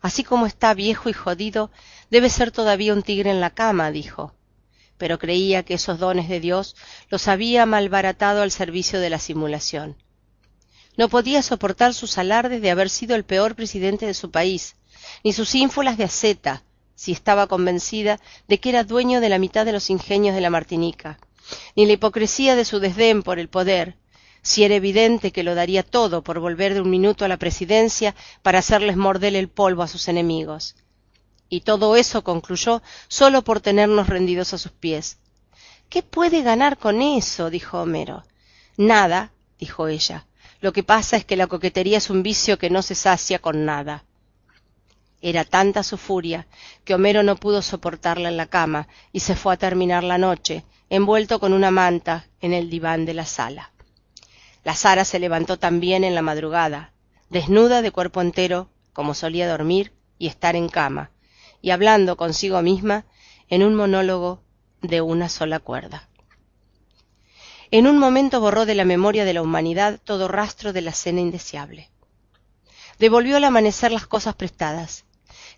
«Así como está viejo y jodido, debe ser todavía un tigre en la cama», dijo, pero creía que esos dones de Dios los había malbaratado al servicio de la simulación. No podía soportar sus alardes de haber sido el peor presidente de su país, ni sus ínfulas de asceta, si estaba convencida de que era dueño de la mitad de los ingenios de la Martinica, ni la hipocresía de su desdén por el poder, si era evidente que lo daría todo por volver de un minuto a la presidencia para hacerles morder el polvo a sus enemigos. Y todo eso, concluyó, solo por tenernos rendidos a sus pies. —¿Qué puede ganar con eso? —dijo Homero. —Nada —dijo ella—. Lo que pasa es que la coquetería es un vicio que no se sacia con nada. Era tanta su furia que Homero no pudo soportarla en la cama y se fue a terminar la noche, envuelto con una manta, en el diván de la sala. La Sara se levantó también en la madrugada, desnuda de cuerpo entero, como solía dormir y estar en cama, y hablando consigo misma en un monólogo de una sola cuerda. En un momento borró de la memoria de la humanidad todo rastro de la cena indeseable. Devolvió al amanecer las cosas prestadas,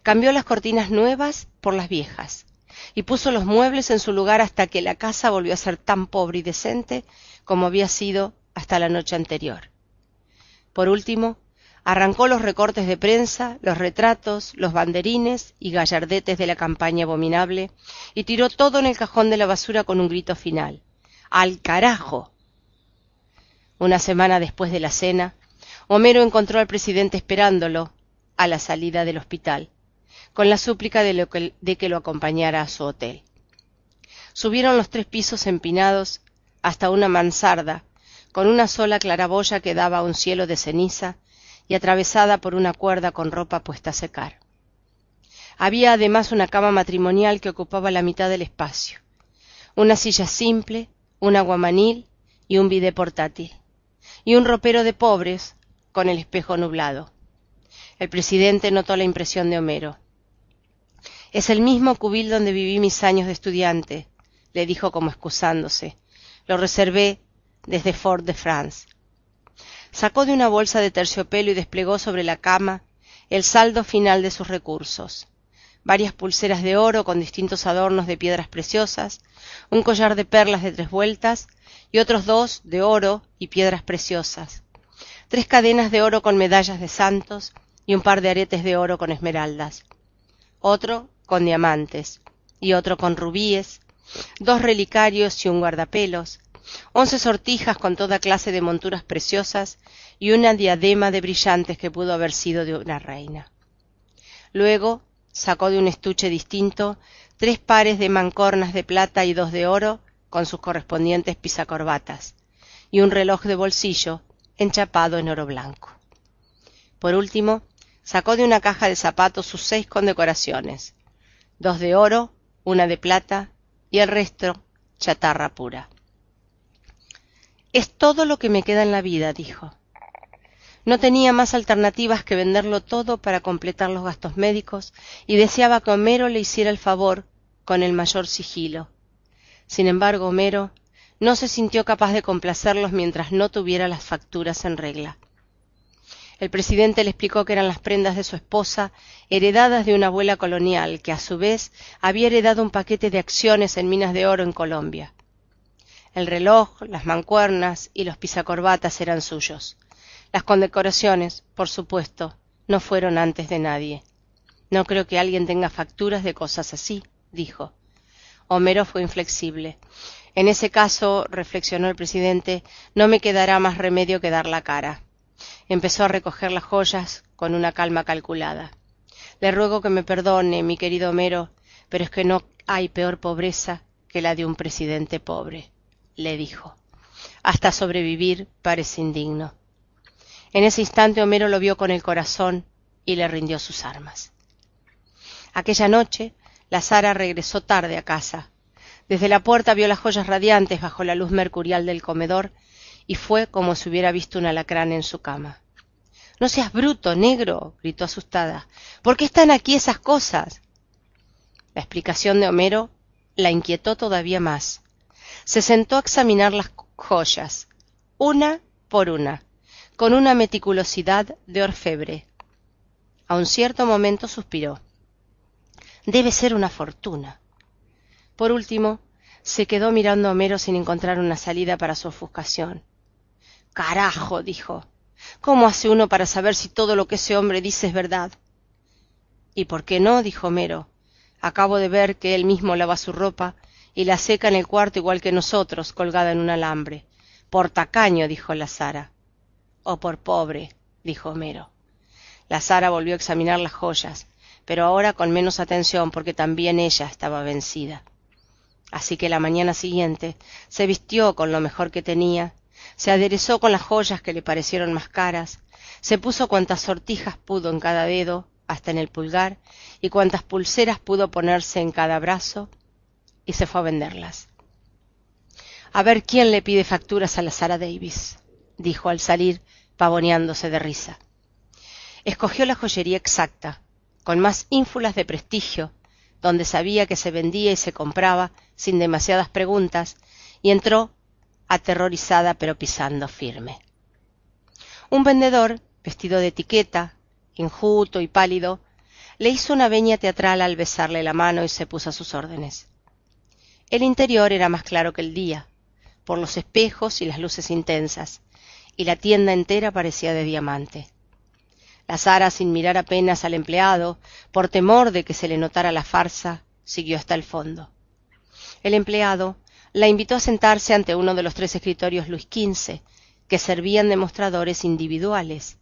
cambió las cortinas nuevas por las viejas, y puso los muebles en su lugar hasta que la casa volvió a ser tan pobre y decente como había sido hasta la noche anterior. Por último, arrancó los recortes de prensa, los retratos, los banderines y gallardetes de la campaña abominable y tiró todo en el cajón de la basura con un grito final: ¡al carajo! Una semana después de la cena, Homero encontró al presidente esperándolo a la salida del hospital, con la súplica de que lo acompañara a su hotel. Subieron los 3 pisos empinados hasta una mansarda, con una sola claraboya que daba a un cielo de ceniza y atravesada por una cuerda con ropa puesta a secar. Había además una cama matrimonial que ocupaba la mitad del espacio, una silla simple, un aguamanil y un bidé portátil, y un ropero de pobres con el espejo nublado. El presidente notó la impresión de Homero. «Es el mismo cubil donde viví mis años de estudiante», le dijo como excusándose. «Lo reservé desde Fort-de-France». Sacó de una bolsa de terciopelo y desplegó sobre la cama el saldo final de sus recursos: varias pulseras de oro con distintos adornos de piedras preciosas, un collar de perlas de 3 vueltas y otros 2 de oro y piedras preciosas, 3 cadenas de oro con medallas de santos y un par de aretes de oro con esmeraldas, otro con diamantes y otro con rubíes, 2 relicarios y un guardapelos, 11 sortijas con toda clase de monturas preciosas y una diadema de brillantes que pudo haber sido de una reina. Luego sacó de un estuche distinto 3 pares de mancornas de plata y 2 de oro con sus correspondientes pisacorbatas, y un reloj de bolsillo enchapado en oro blanco. Por último, sacó de una caja de zapatos sus 6 condecoraciones: 2 de oro, una de plata y el resto chatarra pura. «Es todo lo que me queda en la vida», dijo. No tenía más alternativas que venderlo todo para completar los gastos médicos y deseaba que Homero le hiciera el favor con el mayor sigilo. Sin embargo, Homero no se sintió capaz de complacerlos mientras no tuviera las facturas en regla. El presidente le explicó que eran las prendas de su esposa, heredadas de una abuela colonial que a su vez había heredado un paquete de acciones en minas de oro en Colombia. El reloj, las mancuernas y los pisacorbatas eran suyos. Las condecoraciones, por supuesto, no fueron antes de nadie. «No creo que alguien tenga facturas de cosas así», dijo. Homero fue inflexible. «En ese caso», reflexionó el presidente, «no me quedará más remedio que dar la cara». Empezó a recoger las joyas con una calma calculada. «Le ruego que me perdone, mi querido Homero, pero es que no hay peor pobreza que la de un presidente pobre», le dijo. «Hasta sobrevivir parece indigno». En ese instante Homero lo vio con el corazón y le rindió sus armas. Aquella noche la Sara regresó tarde a casa. Desde la puerta vio las joyas radiantes bajo la luz mercurial del comedor y fue como si hubiera visto un alacrán en su cama. «No seas bruto, negro», gritó asustada. «¿Por qué están aquí esas cosas?» La explicación de Homero la inquietó todavía más. Se sentó a examinar las joyas, una por una, con una meticulosidad de orfebre. A un cierto momento suspiró. «Debe ser una fortuna». Por último, se quedó mirando a Homero sin encontrar una salida para su ofuscación. «Carajo», dijo, «¿cómo hace uno para saber si todo lo que ese hombre dice es verdad?» «¿Y por qué no?», dijo Homero. «Acabo de ver que él mismo lava su ropa y la seca en el cuarto igual que nosotros, colgada en un alambre. Por tacaño, dijo la Sara. O por pobre, dijo Homero. La Sara volvió a examinar las joyas, pero ahora con menos atención porque también ella estaba vencida. Así que la mañana siguiente se vistió con lo mejor que tenía, se aderezó con las joyas que le parecieron más caras, se puso cuantas sortijas pudo en cada dedo, hasta en el pulgar, y cuantas pulseras pudo ponerse en cada brazo, y se fue a venderlas. A ver quién le pide facturas a la Sara Davis, dijo al salir, pavoneándose de risa. Escogió la joyería exacta, con más ínfulas de prestigio, donde sabía que se vendía y se compraba sin demasiadas preguntas, y entró aterrorizada pero pisando firme. Un vendedor, vestido de etiqueta, enjuto y pálido, le hizo una veña teatral al besarle la mano y se puso a sus órdenes. El interior era más claro que el día, por los espejos y las luces intensas, y la tienda entera parecía de diamante. La Sara, sin mirar apenas al empleado, por temor de que se le notara la farsa, siguió hasta el fondo. El empleado la invitó a sentarse ante uno de los 3 escritorios Luis XV, que servían de mostradores individuales,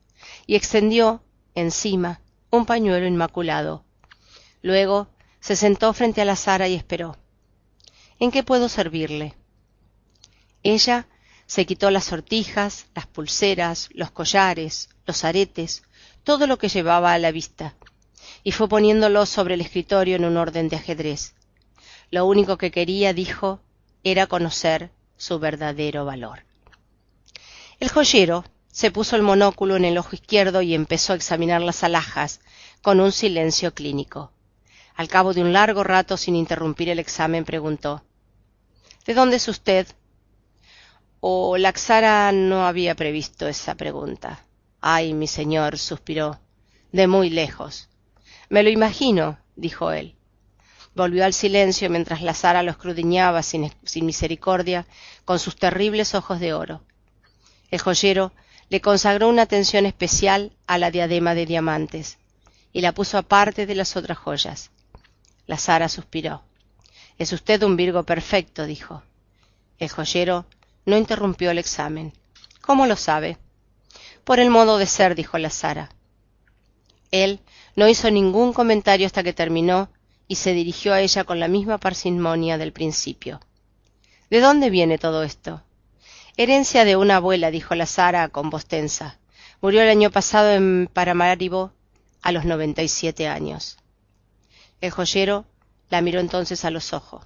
y extendió, encima, un pañuelo inmaculado. Luego se sentó frente a la Sara y esperó. ¿En qué puedo servirle? Ella se quitó las sortijas, las pulseras, los collares, los aretes, todo lo que llevaba a la vista, y fue poniéndolo sobre el escritorio en un orden de ajedrez. Lo único que quería, dijo, era conocer su verdadero valor. El joyero se puso el monóculo en el ojo izquierdo y empezó a examinar las alhajas con un silencio clínico. Al cabo de un largo rato, sin interrumpir el examen, preguntó: ¿De dónde es usted? La Sara no había previsto esa pregunta. Ay, mi señor, suspiró, de muy lejos. Me lo imagino, dijo él. Volvió al silencio mientras la Sara lo escudriñaba sin misericordia con sus terribles ojos de oro. El joyero le consagró una atención especial a la diadema de diamantes y la puso aparte de las otras joyas. La Sara suspiró. Es usted un Virgo perfecto, dijo. El joyero no interrumpió el examen. ¿Cómo lo sabe? Por el modo de ser, dijo la Sara. Él no hizo ningún comentario hasta que terminó y se dirigió a ella con la misma parsimonia del principio. ¿De dónde viene todo esto? Herencia de una abuela, dijo la Sara con voz tensa. Murió el año pasado en Paramaribo a los 97 años. El joyero la miró entonces a los ojos.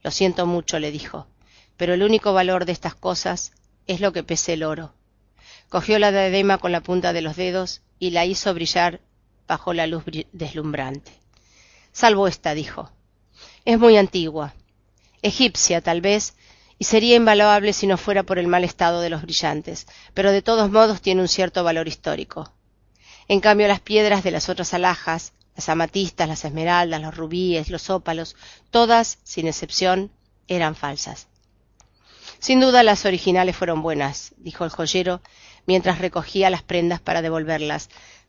Lo siento mucho, le dijo, pero el único valor de estas cosas es lo que pese el oro. Cogió la diadema con la punta de los dedos y la hizo brillar bajo la luz deslumbrante. Salvo esta, dijo. Es muy antigua, egipcia tal vez, y sería invaluable si no fuera por el mal estado de los brillantes, pero de todos modos tiene un cierto valor histórico. En cambio, las piedras de las otras alhajas, las amatistas, las esmeraldas, los rubíes, los ópalos, todas, sin excepción, eran falsas. Sin duda las originales fueron buenas, dijo el joyero, mientras recogía las prendas para devolverlas,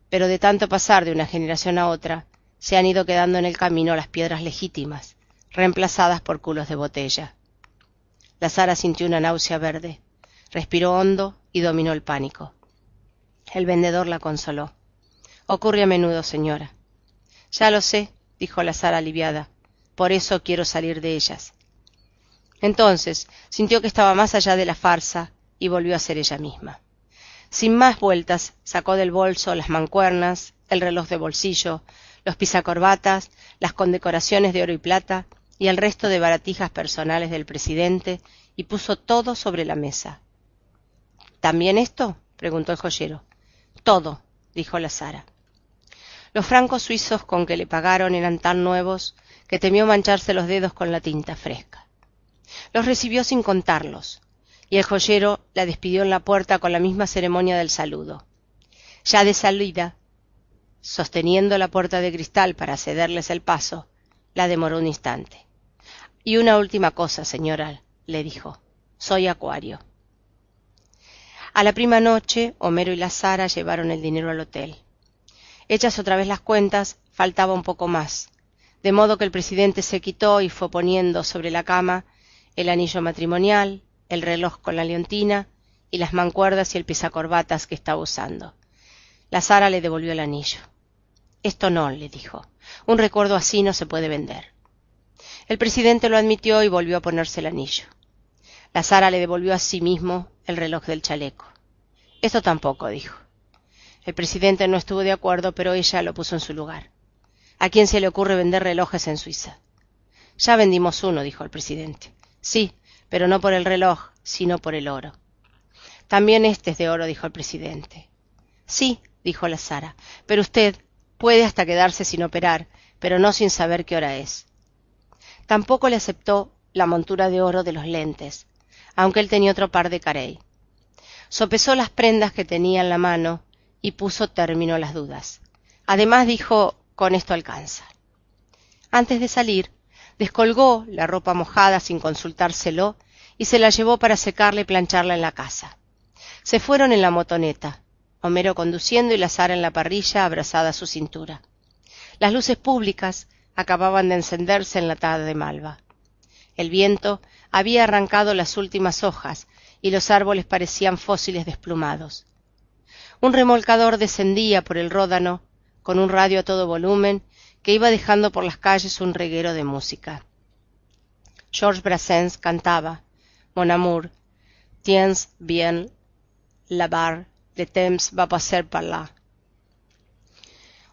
pero de tanto pasar de una generación a otra, se han ido quedando en el camino las piedras legítimas, reemplazadas por culos de botella. La Sara sintió una náusea verde, respiró hondo y dominó el pánico. El vendedor la consoló. Ocurre a menudo, señora. Ya lo sé, dijo la Sara aliviada, por eso quiero salir de ellas. Entonces sintió que estaba más allá de la farsa y volvió a ser ella misma. Sin más vueltas, sacó del bolso las mancuernas, el reloj de bolsillo, los pisacorbatas, las condecoraciones de oro y plata y el resto de baratijas personales del presidente y puso todo sobre la mesa. ¿También esto?, preguntó el joyero. Todo, dijo la Sara. Los francos suizos con que le pagaron eran tan nuevos que temió mancharse los dedos con la tinta fresca. Los recibió sin contarlos, y el joyero la despidió en la puerta con la misma ceremonia del saludo. Ya de salida, sosteniendo la puerta de cristal para cederles el paso, la demoró un instante. Y una última cosa, señora, le dijo. Soy Acuario. A la prima noche, Homero y la Sara llevaron el dinero al hotel. Hechas otra vez las cuentas, faltaba un poco más, de modo que el presidente se quitó y fue poniendo sobre la cama el anillo matrimonial, el reloj con la leontina y las mancuerdas y el pisacorbatas que estaba usando. La Sara le devolvió el anillo. «Esto no», le dijo. «Un recuerdo así no se puede vender». El presidente lo admitió y volvió a ponerse el anillo. La Sara le devolvió a sí mismo el reloj del chaleco. «Esto tampoco», dijo. El presidente no estuvo de acuerdo, pero ella lo puso en su lugar. «¿A quién se le ocurre vender relojes en Suiza?» «Ya vendimos uno», dijo el presidente. «Sí, pero no por el reloj, sino por el oro». «También este es de oro», dijo el presidente. «Sí», dijo la Sara, «pero usted puede hasta quedarse sin operar, pero no sin saber qué hora es». Tampoco le aceptó la montura de oro de los lentes, aunque él tenía otro par de carey. Sopesó las prendas que tenía en la mano y puso término a las dudas. Además dijo: «Con esto alcanza». Antes de salir, descolgó la ropa mojada sin consultárselo y se la llevó para secarla y plancharla en la casa. Se fueron en la motoneta, Homero conduciendo y la Sara en la parrilla abrazada a su cintura. Las luces públicas acababan de encenderse en la tarde de malva. El viento había arrancado las últimas hojas y los árboles parecían fósiles desplumados. Un remolcador descendía por el ródano con un radio a todo volumen que iba dejando por las calles un reguero de música. Georges Brassens cantaba: «Mon amour, tiens bien la barre, le temps va passer par là».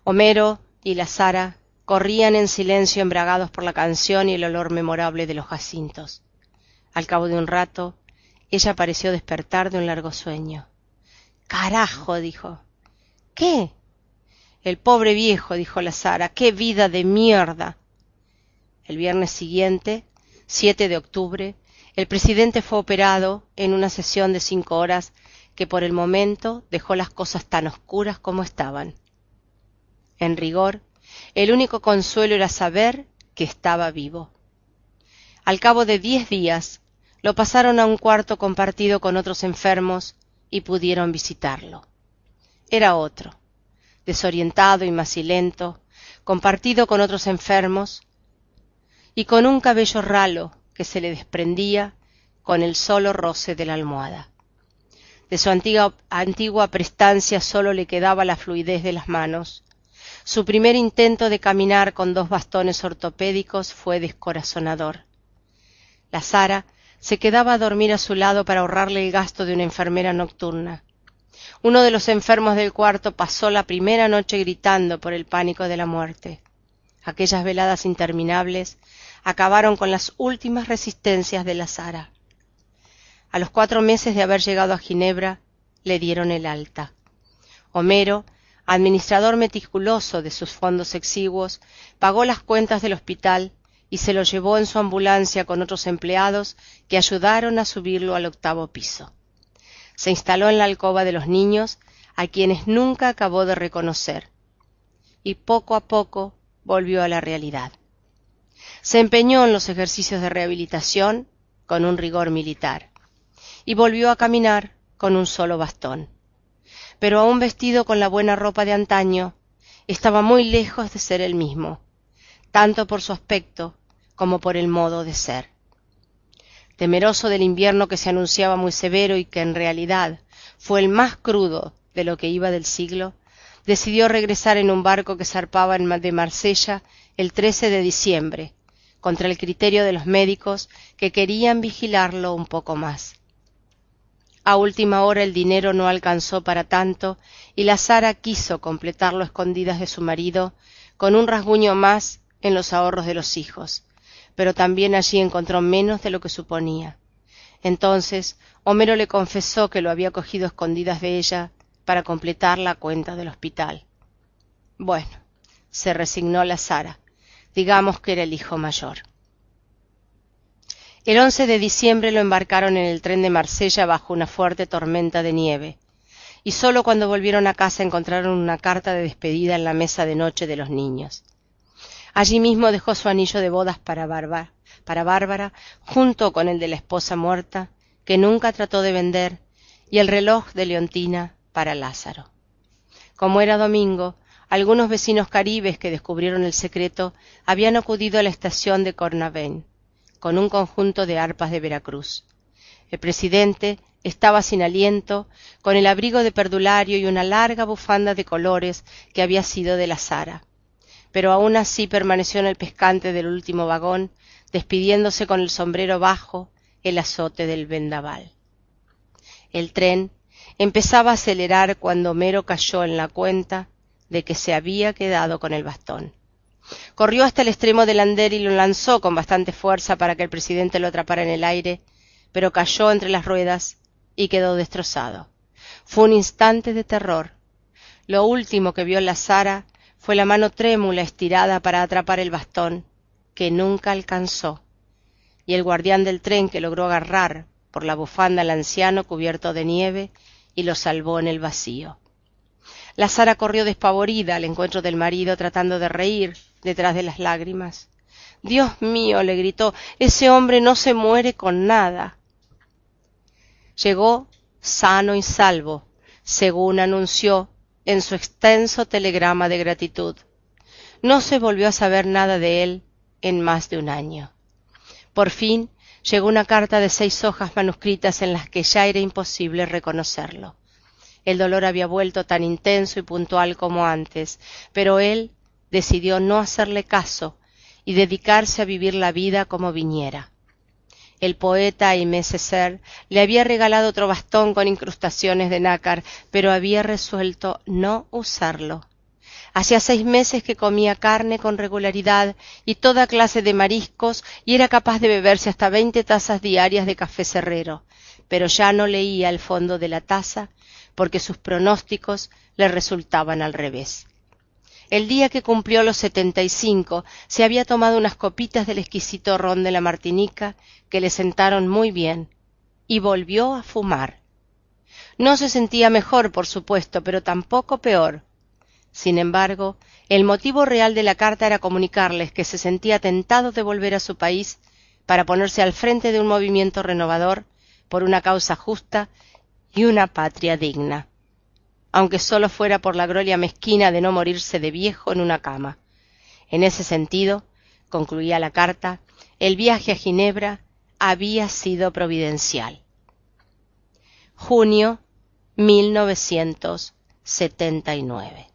Homero y la Sara corrían en silencio embriagados por la canción y el olor memorable de los jacintos. Al cabo de un rato, ella pareció despertar de un largo sueño. «Carajo», dijo. «¿Qué?» «El pobre viejo», dijo la Sara. «¡Qué vida de mierda!». El viernes siguiente, 7 de octubre, el presidente fue operado en una sesión de 5 horas que por el momento dejó las cosas tan oscuras como estaban. En rigor, el único consuelo era saber que estaba vivo. Al cabo de 10 días, lo pasaron a un cuarto compartido con otros enfermos y pudieron visitarlo. Era otro, desorientado y macilento, compartido con otros enfermos y con un cabello ralo que se le desprendía con el solo roce de la almohada. De su antigua prestancia solo le quedaba la fluidez de las manos. Su primer intento de caminar con 2 bastones ortopédicos fue descorazonador. La Sara se quedaba a dormir a su lado para ahorrarle el gasto de una enfermera nocturna. Uno de los enfermos del cuarto pasó la primera noche gritando por el pánico de la muerte. Aquellas veladas interminables acabaron con las últimas resistencias de la Sara. A los 4 meses de haber llegado a Ginebra, le dieron el alta. Homero, administrador meticuloso de sus fondos exiguos, pagó las cuentas del hospital y se lo llevó en su ambulancia con otros empleados que ayudaron a subirlo al 8º piso. Se instaló en la alcoba de los niños, a quienes nunca acabó de reconocer, y poco a poco volvió a la realidad. Se empeñó en los ejercicios de rehabilitación con un rigor militar, y volvió a caminar con un solo bastón. Pero aún vestido con la buena ropa de antaño, estaba muy lejos de ser el mismo, tanto por su aspecto como por el modo de ser. Temeroso del invierno que se anunciaba muy severo y que en realidad fue el más crudo de lo que iba del siglo, decidió regresar en un barco que zarpaba de Marsella el 13 de diciembre, contra el criterio de los médicos que querían vigilarlo un poco más. A última hora el dinero no alcanzó para tanto y la Sara quiso completarlo a escondidas de su marido con un rasguño más en los ahorros de los hijos, pero también allí encontró menos de lo que suponía. Entonces Homero le confesó que lo había cogido a escondidas de ella para completar la cuenta del hospital. Bueno, se resignó la Sara, digamos que era el hijo mayor. El 11 de diciembre lo embarcaron en el tren de Marsella bajo una fuerte tormenta de nieve, y solo cuando volvieron a casa encontraron una carta de despedida en la mesa de noche de los niños. Allí mismo dejó su anillo de bodas para Bárbara, junto con el de la esposa muerta, que nunca trató de vender, y el reloj de Leontina para Lázaro. Como era domingo, algunos vecinos caribes que descubrieron el secreto habían acudido a la estación de Cornavent, con un conjunto de arpas de Veracruz. El presidente estaba sin aliento, con el abrigo de perdulario y una larga bufanda de colores que había sido de la Sara, pero aún así permaneció en el pescante del último vagón, despidiéndose con el sombrero bajo el azote del vendaval. El tren empezaba a acelerar cuando Homero cayó en la cuenta de que se había quedado con el bastón. Corrió hasta el extremo del andén y lo lanzó con bastante fuerza para que el presidente lo atrapara en el aire, pero cayó entre las ruedas y quedó destrozado. Fue un instante de terror. Lo último que vio la Sara fue la mano trémula estirada para atrapar el bastón, que nunca alcanzó, y el guardián del tren que logró agarrar por la bufanda al anciano cubierto de nieve y lo salvó en el vacío. La Sara corrió despavorida al encuentro del marido, tratando de reír detrás de las lágrimas. «Dios mío», le gritó, «ese hombre no se muere con nada». Llegó sano y salvo, según anunció en su extenso telegrama de gratitud. No se volvió a saber nada de él en más de un año. Por fin llegó una carta de 6 hojas manuscritas en las que ya era imposible reconocerlo. El dolor había vuelto tan intenso y puntual como antes, pero él decidió no hacerle caso y dedicarse a vivir la vida como viniera. El poeta Aimé Césaire le había regalado otro bastón con incrustaciones de nácar, pero había resuelto no usarlo. Hacía 6 meses que comía carne con regularidad y toda clase de mariscos, y era capaz de beberse hasta 20 tazas diarias de café cerrero, pero ya no leía el fondo de la taza porque sus pronósticos le resultaban al revés. El día que cumplió los 75 se había tomado unas copitas del exquisito ron de la Martinica que le sentaron muy bien, y volvió a fumar. No se sentía mejor, por supuesto, pero tampoco peor. Sin embargo, el motivo real de la carta era comunicarles que se sentía tentado de volver a su país para ponerse al frente de un movimiento renovador por una causa justa y una patria digna, aunque solo fuera por la gloria mezquina de no morirse de viejo en una cama. En ese sentido, concluía la carta, el viaje a Ginebra había sido providencial. Junio 1979.